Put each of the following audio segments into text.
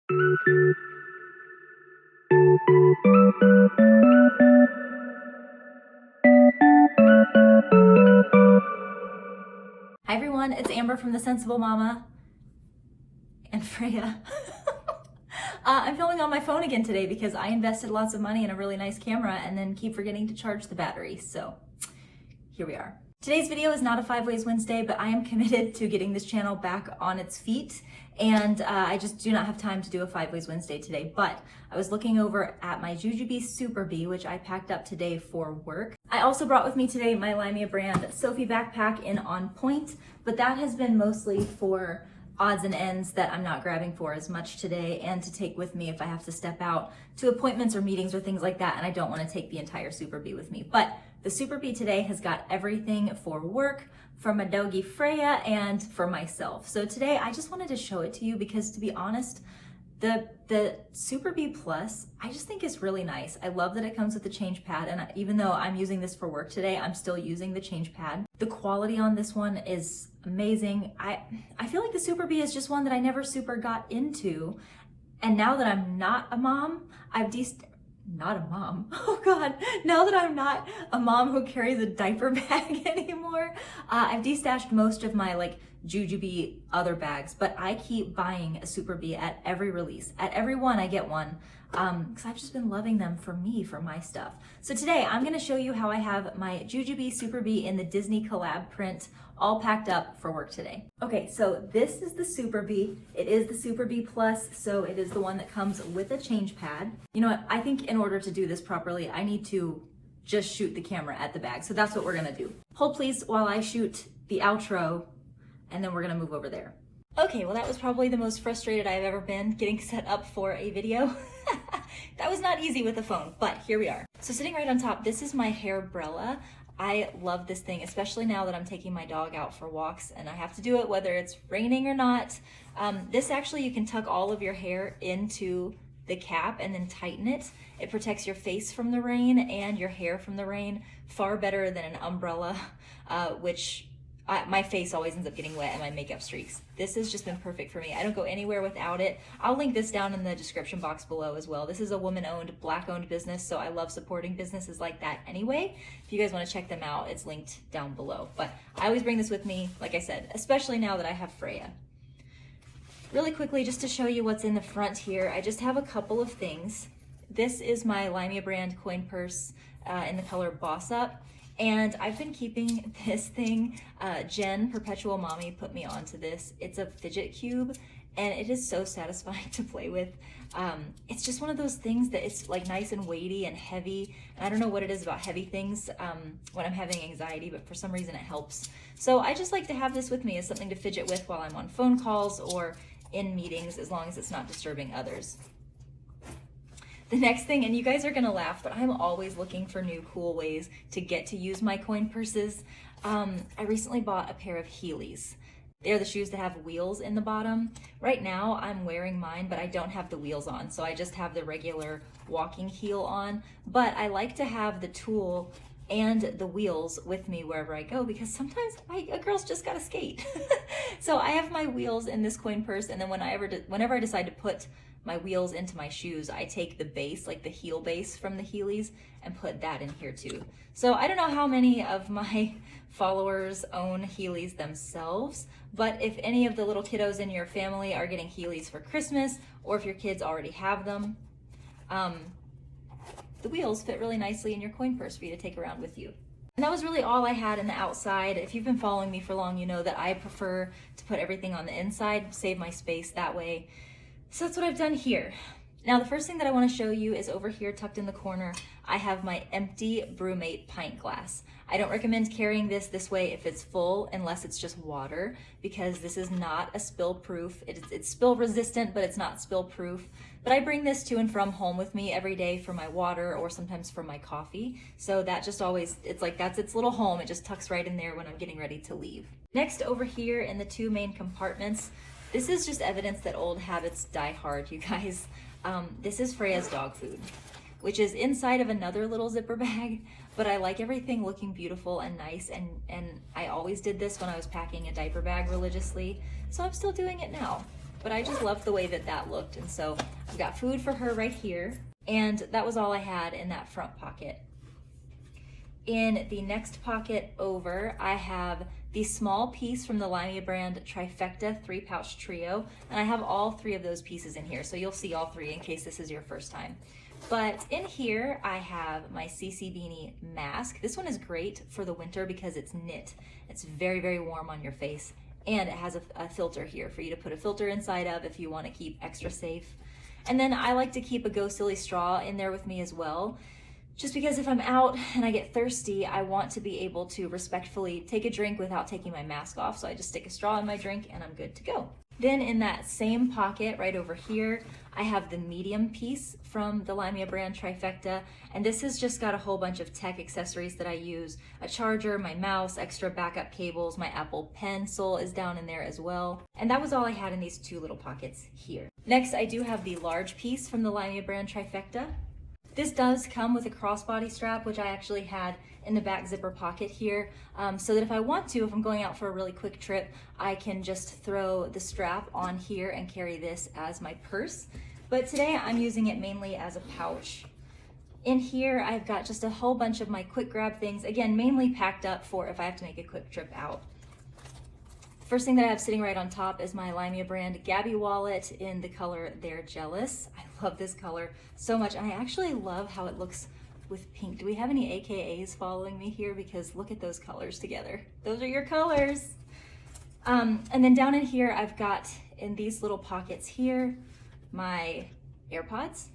Hi everyone, it's Amber from The Sensible Mama and Freya. I'm filming on my phone again today because I invested lots of money in a really nice camera and then keep forgetting to charge the battery, so here we are. Today's video is not a 5 Ways Wednesday, but I am committed to getting this channel back on its feet, and I just do not have time to do a 5 Ways Wednesday today. But I was looking over at my Jujubee Super Bee, which I packed up today for work. I also brought with me today my Limea brand Sophie backpack in On Point, but that has been mostly for odds and ends that I'm not grabbing for as much today, and to take with me if I have to step out to appointments or meetings or things like that, and I don't want to take the entire Super Bee with me. But the Super Bee today has got everything for work, for my doggy Freya, and for myself. So today I just wanted to show it to you because, to be honest, the Super Bee Plus, I just think is really nice. I love that it comes with the change pad, and even though I'm using this for work today, I'm still using the change pad. The quality on this one is amazing. I feel like the Super Bee is just one that I never super got into, and now that I'm not a mom, not a mom. Oh God. Now that I'm not a mom who carries a diaper bag anymore, I've destashed most of my Jujubee other bags, but I keep buying a Super Bee at every release. At every one I get one, because I've just been loving them for me, for my stuff. So today I'm gonna show you how I have my Jujubee Super Bee in the Disney collab print all packed up for work today. Okay, so this is the Super Bee. It is the Super Bee Plus, so it is the one that comes with a change pad. You know what, I think in order to do this properly, I need to just shoot the camera at the bag, so that's what we're gonna do. Hold please while I shoot the outro, and then we're gonna move over there. Okay, well that was probably the most frustrated I've ever been getting set up for a video. That was not easy with the phone, but here we are. So sitting right on top, this is my hairbrella. I love this thing, especially now that I'm taking my dog out for walks and I have to do it whether it's raining or not. This actually, you can tuck all of your hair into the cap and then tighten it. It protects your face from the rain and your hair from the rain far better than an umbrella, my face always ends up getting wet and my makeup streaks. This has just been perfect for me. I don't go anywhere without it. I'll link this down in the description box below as well. This is a woman-owned, Black-owned business, so I love supporting businesses like that anyway. If you guys want to check them out, it's linked down below. But I always bring this with me, like I said, especially now that I have Freya. Really quickly, just to show you what's in the front here, I just have a couple of things. This is my Limea brand coin purse in the color Boss Up. And I've been keeping this thing. Jen, Perpetual Mommy, put me onto this. It's a fidget cube, and it is so satisfying to play with. It's just one of those things that it's like nice and weighty and heavy. And I don't know what it is about heavy things when I'm having anxiety, but for some reason it helps. So I just like to have this with me as something to fidget with while I'm on phone calls or in meetings, as long as it's not disturbing others. The next thing, and you guys are gonna laugh, but I'm always looking for new cool ways to get to use my coin purses. I recently bought a pair of Heelys. They're the shoes that have wheels in the bottom. Right now I'm wearing mine, but I don't have the wheels on, so I just have the regular walking heel on. But I like to have the tool and the wheels with me wherever I go, because sometimes a girl's just gotta skate. So I have my wheels in this coin purse, and then whenever I decide to put my wheels into my shoes, I take the base, like the heel base from the Heelys, and put that in here too. So I don't know how many of my followers own Heelys themselves, but if any of the little kiddos in your family are getting Heelys for Christmas, or if your kids already have them, the wheels fit really nicely in your coin purse for you to take around with you. And that was really all I had in the outside. If you've been following me for long, you know that I prefer to put everything on the inside, save my space that way. So that's what I've done here. Now the first thing that I want to show you is over here tucked in the corner. I have my empty Brewmate pint glass. I don't recommend carrying this way if it's full, unless it's just water, because this is not a spill proof. It's spill resistant, but it's not spill proof. But I bring this to and from home with me every day for my water or sometimes for my coffee. So that just always, it's like that's its little home. It just tucks right in there when I'm getting ready to leave. Next, over here in the two main compartments, this is just evidence that old habits die hard, you guys. This is Freya's dog food, which is inside of another little zipper bag, but I like everything looking beautiful and nice, and I always did this when I was packing a diaper bag religiously, so I'm still doing it now. but I just loved the way that that looked. And so I've got food for her right here. And that was all I had in that front pocket. In the next pocket over, I have the small piece from the Limea brand Trifecta 3-pouch trio. And I have all 3 of those pieces in here. So you'll see all 3 in case this is your first time. But in here, I have my CC Beanie Mask. This one is great for the winter because it's knit. It's very, very warm on your face. And it has a filter here for you to put a filter inside of if you want to keep extra safe. And then I like to keep a Go Silly straw in there with me as well. Just because if I'm out and I get thirsty, I want to be able to respectfully take a drink without taking my mask off. So I just stick a straw in my drink and I'm good to go. Then in that same pocket right over here, I have the medium piece from the Limea brand Trifecta. And this has just got a whole bunch of tech accessories that I use. A charger, my mouse, extra backup cables, my Apple Pencil is down in there as well. And that was all I had in these 2 little pockets here. Next, I do have the large piece from the Limea brand Trifecta. This does come with a crossbody strap, which I actually had in the back zipper pocket here, so that if I want to, if I'm going out for a really quick trip, I can just throw the strap on here and carry this as my purse. But today I'm using it mainly as a pouch. In here, I've got just a whole bunch of my quick grab things, again, mainly packed up for if I have to make a quick trip out. First thing that I have sitting right on top is my Limea brand Gabby wallet in the color They're Jealous. I love this color so much, and I actually love how it looks with pink. Do we have any AKAs following me here? Because look at those colors together. Those are your colors. And then down in here, I've got in these little pockets here, my AirPods.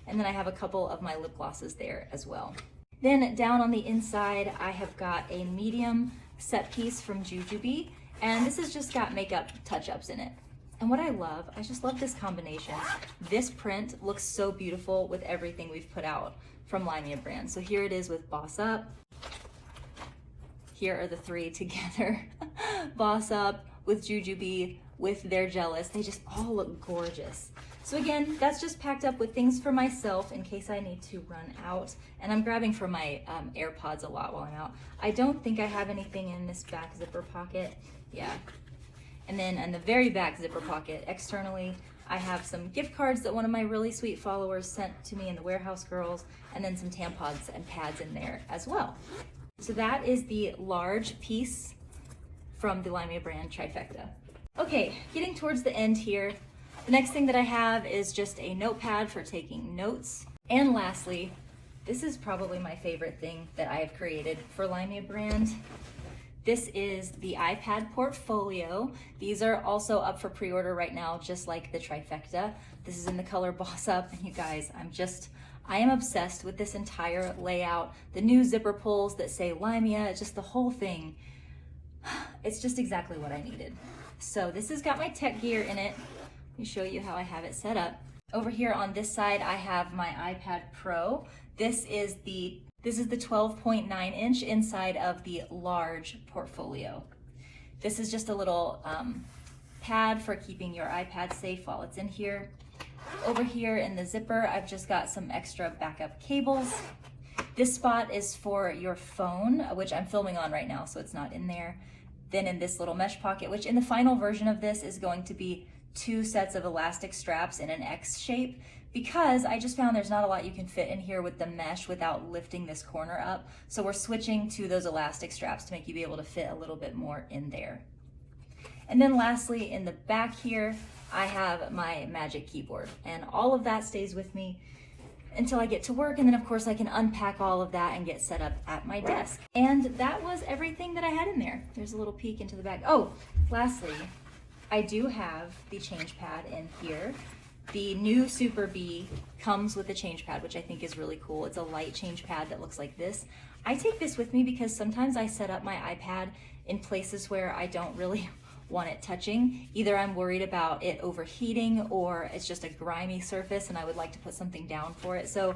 And then I have a couple of my lip glosses there as well. Then down on the inside, I have got a medium set piece from Jujubee. And this has just got makeup touch-ups in it. And what I just love this combination. This print looks so beautiful with everything we've put out from Limea brand. So here it is with Boss Up. Here are the 3 together. Boss Up with Jujubee, with They're Jealous. They just all look gorgeous. So again, that's just packed up with things for myself in case I need to run out. And I'm grabbing for my AirPods a lot while I'm out. I don't think I have anything in this back zipper pocket. Yeah. And then in the very back zipper pocket, externally, I have some gift cards that one of my really sweet followers sent to me in the Warehouse Girls, and then some tampons and pads in there as well. So that is the large piece from the Limea brand Trifecta. Okay, getting towards the end here. The next thing that I have is just a notepad for taking notes. And lastly, this is probably my favorite thing that I have created for Limea brand. This is the iPad Portfolio. These are also up for pre-order right now, just like the Trifecta. This is in the color Boss Up, and you guys, I am obsessed with this entire layout. The new zipper pulls that say Limea, just the whole thing. It's just exactly what I needed. So this has got my tech gear in it. Let me show you how I have it set up. Over here on this side, I have my iPad Pro. This is the 12.9 inch inside of the large Portfolio. This is just a little pad for keeping your iPad safe while it's in here. Over here in the zipper, I've just got some extra backup cables. This spot is for your phone, which I'm filming on right now, so it's not in there. Then in this little mesh pocket, which in the final version of this is going to be 2 sets of elastic straps in an X shape, because I just found there's not a lot you can fit in here with the mesh without lifting this corner up. So we're switching to those elastic straps to make you be able to fit a little bit more in there. And then lastly, in the back here, I have my Magic Keyboard, and all of that stays with me until I get to work, and then of course I can unpack all of that and get set up at my desk. And that was everything that I had in there. There's a little peek into the back. Oh, lastly, I do have the change pad in here. The new Super Bee comes with a change pad, which I think is really cool. It's a light change pad that looks like this. I take this with me because sometimes I set up my iPad in places where I don't really want it touching. Either I'm worried about it overheating, or it's just a grimy surface and I would like to put something down for it. So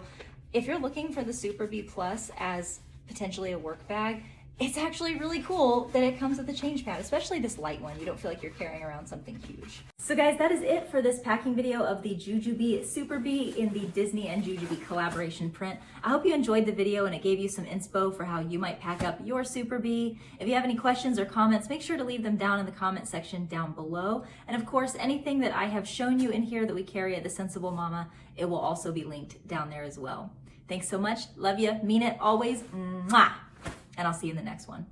if you're looking for the Super Bee Plus as potentially a work bag, it's actually really cool that it comes with a change pad, especially this light one. You don't feel like you're carrying around something huge. So guys, that is it for this packing video of the Jujubee Super Bee in the Disney and Jujubee collaboration print. I hope you enjoyed the video and it gave you some inspo for how you might pack up your Super Bee. If you have any questions or comments, make sure to leave them down in the comment section down below. And of course, anything that I have shown you in here that we carry at The Sensible Mama, it will also be linked down there as well. Thanks so much. Love you. Mean it always. Mwah. And I'll see you in the next one.